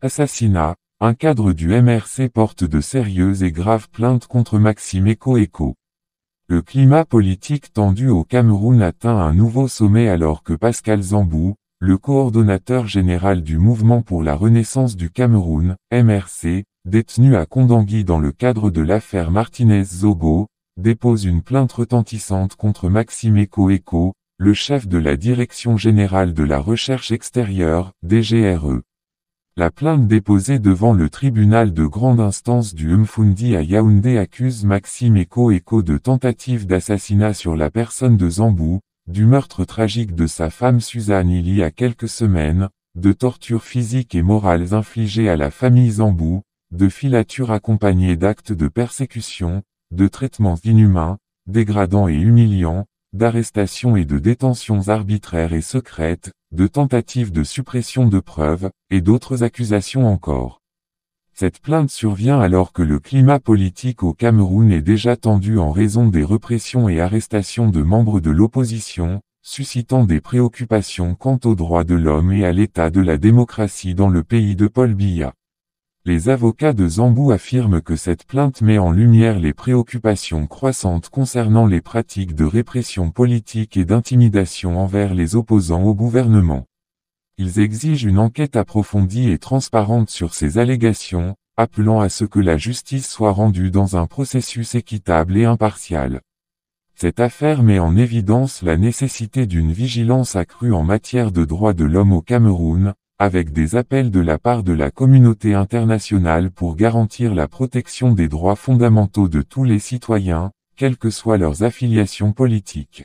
Assassinat, un cadre du MRC porte de sérieuses et graves plaintes contre Maxime Eko. Le climat politique tendu au Cameroun atteint un nouveau sommet alors que Pascal Zambou, le coordonnateur général du Mouvement pour la Renaissance du Cameroun, MRC, détenu à Kondangui dans le cadre de l'affaire Martinez-Zogo, dépose une plainte retentissante contre Maxime Eko, le chef de la Direction générale de la recherche extérieure, DGRE. La plainte déposée devant le tribunal de grande instance du Mfundi à Yaoundé accuse Maxime Eko de tentative d'assassinat sur la personne de Zambou, du meurtre tragique de sa femme Suzanne il y a quelques semaines, de tortures physiques et morales infligées à la famille Zambou, de filatures accompagnées d'actes de persécution, de traitements inhumains, dégradants et humiliants, d'arrestations et de détentions arbitraires et secrètes, de tentatives de suppression de preuves, et d'autres accusations encore. Cette plainte survient alors que le climat politique au Cameroun est déjà tendu en raison des répressions et arrestations de membres de l'opposition, suscitant des préoccupations quant aux droits de l'homme et à l'état de la démocratie dans le pays de Paul Biya. Les avocats de Zambou affirment que cette plainte met en lumière les préoccupations croissantes concernant les pratiques de répression politique et d'intimidation envers les opposants au gouvernement. Ils exigent une enquête approfondie et transparente sur ces allégations, appelant à ce que la justice soit rendue dans un processus équitable et impartial. Cette affaire met en évidence la nécessité d'une vigilance accrue en matière de droits de l'homme au Cameroun, avec des appels de la part de la communauté internationale pour garantir la protection des droits fondamentaux de tous les citoyens, quelles que soient leurs affiliations politiques.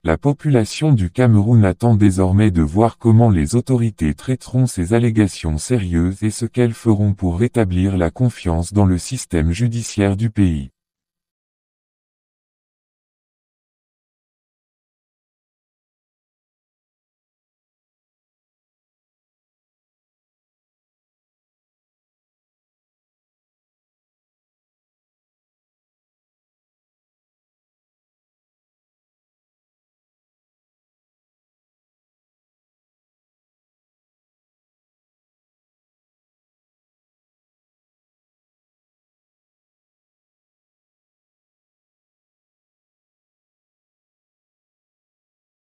La population du Cameroun attend désormais de voir comment les autorités traiteront ces allégations sérieuses et ce qu'elles feront pour rétablir la confiance dans le système judiciaire du pays.